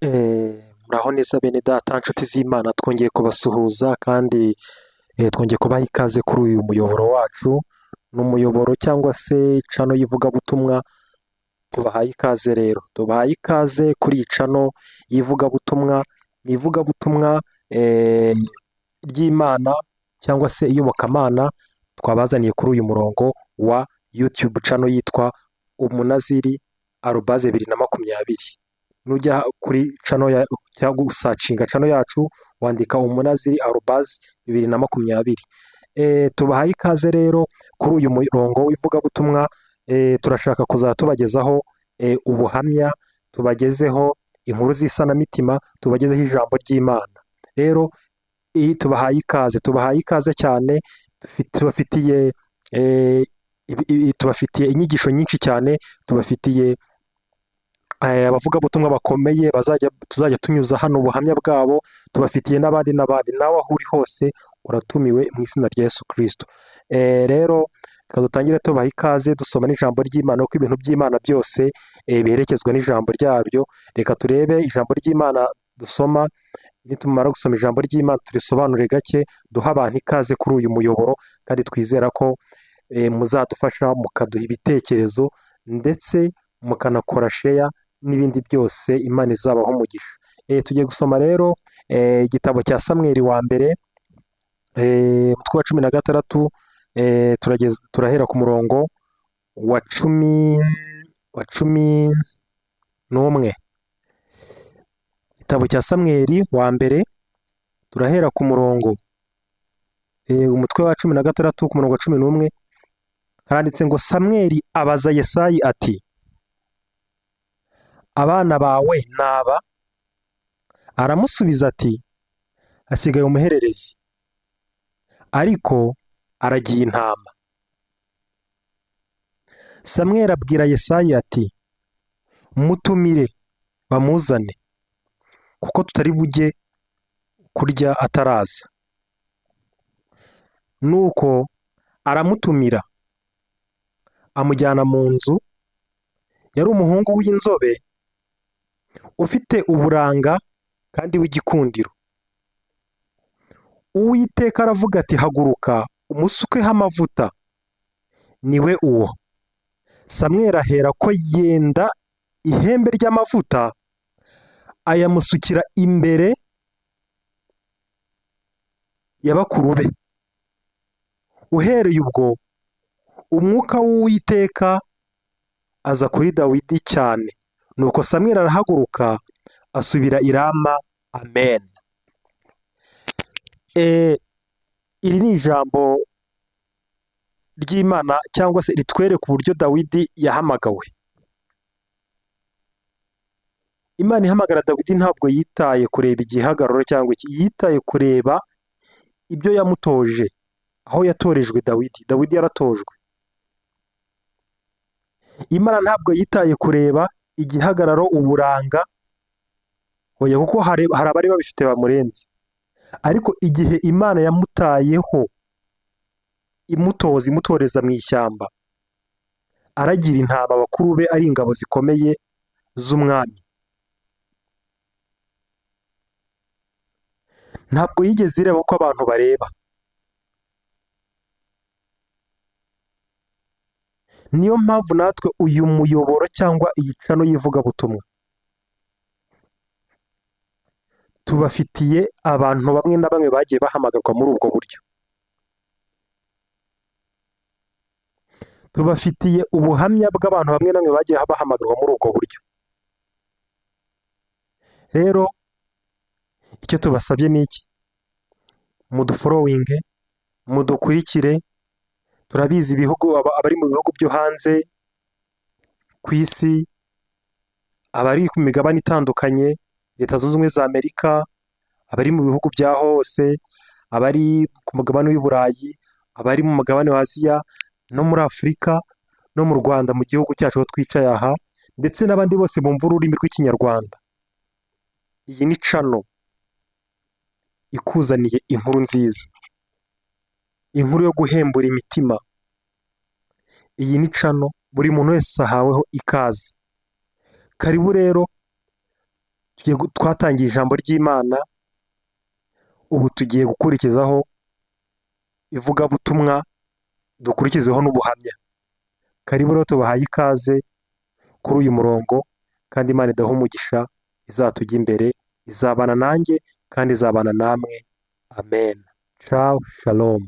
Muraho neza bene data nshuti z'Imana, twongeye kubasuhuza kandi twongeye kubaha ikaze kuri uyu muyoboro wacu. Ni umuyoboro cyangwa se cano y'ivugabutumwa. Tubahaye ikaze rero, tubahaye ikaze kuri iyi cano y'ivugabutumwa. Ni ivugabutumwa ry'Imana cyangwa se iyobokamana twabazaniye kuri uyu murongo wa YouTube cano yitwa Umunaziri @2020. Nujya kuri cano cyangwa gusacinga cano yacu wandika Umunaziri @2020. Tubahaye ikaze rero kuri uyu murongo w'ivugabutumwa. Turashaka kuzajya tubagezaho ubuhamya, tubagezeho inkuru z'isanamitima, tubagezeho ijambo ry'Imana. Rero tubahaye ikaze cyane. Tubafitiye inyigisho nyinshi cyane, tubafitiye abavugabutumwa bakomeye tuzajya tunyuza hano ubuhamya bwabo, tubafitiye n'abandi. Nawe aho uri hose uratumiwe mu izina rya Yesu Kristo. Rero reka dutangire tubaha ikaze dusoma n'ijambo ry'Imana, kuko ibintu by'Imana byose biherekezwa n'ijambo ryabyo. Reka turebe ijambo ry'Imana dusoma. Nitumara gusoma ijambo ry'Imana turisobanure gake, duha abantu ikaze kuri uyu muyoboro, kandi twizera ko muzadufasha mukaduha ibitekerezo ndetse mukanakora sheya n'ibindi byose. Imana izabaho umugisha. Tugiye gusoma rero igitabo cya Samweli wa mbere, umutwe wa 16. Turahera ku murongo wa 11. Igitabo cya Samweli wa mbere turahera ku murongo umutwe wa 16 ku murongo wa 11. Haranditse ngo Samweli abaza Yesayi ati, abana bawe naba? Aramusubiza ati, hasigaye umuhererezi, ariko aragiye intama. Samweli abwira Yesayi ati, mutumire bamuzane, kuko tutari bujye kurya ataraza. Nuko aramutumira, amujyana mu nzu. Yari umuhungu w'inzobe ufite uburanga kandi w'igikundiro. Uwiteka aravuga ati, haguruka umusukeho amavuta. Niwe uwo. Samweli ahera ko yenda ihembe ry'amavuta, ayamusukira imbere ya bakuru be. Uhereye ubwo umwuka w'Uwiteka aza kuri Dawidi cyane. Nuko Samweli arahaguruka asubira i Rama. Amen. Iri ni ijambo ry'Imana, cyangwa se ritwereka uburyo Dawidi yahamagawe. Imana ihamagara Dawidi ntabwo yitaye kureba igihagararo cyangwa iki, yitaye kureba ibyo yamutoje, aho yatorejwe Dawidi. Dawidi yaratojwe. Imana ntabwo yitaye kureba igihagararo, uburanga, oya, kuko hari abari babifite bamurenze. Ariko igihe Imana yamutayeho imutoreza mu ishyamba, aragira intama, bakuru be ari ingabo zikomeye z'umwami. Ntabwo yigeze ireba uko abantu bareba. Niyo mpamvu natwe uyu muyoboro cyangwa iyi cano y'ivugabutumwa tubafitiye abantu bamwe na bamwe bagiye bahamagarwa muri ubwo buryo. Tubafitiye ubuhamya bw'abantu bamwe na bamwe bagiye bahamagarwa muri ubwo buryo. Rero icyo tubasabye ni iki? Muduforowinge, mudukurikire. Turabizi abari mu bihugu byo hanze ku isi, abari ku migabane itandukanye, Leta Zunze Ubumwe za Amerika, abari mu bihugu bya hose, abari ku mugabane w'i Burayi, abari mu mugabane wa Aziya, no muri Afurika, no mu Rwanda, mu gihugu cyacu aho twicaye aha, ndetse n'abandi bose bumva ururimi rw'Ikinyarwanda. Iyi ni cano ikuzaniye inkuru nziza, inkuru yo guhembura imitima. Iyi ni cano buri muntu wese ahaweho ikaze. Karibu rero twatangiye ijambo ry'Imana, ubu tugiye gukurikizaho ivugabutumwa, dukurikizeho n'ubuhamya. Karibu rero tubahaye ikaze kuri uyu murongo, kandi Imana idaha umugisha, izatujya imbere, izabana nanjye kandi izabana namwe. Amen. Ciao, shalom.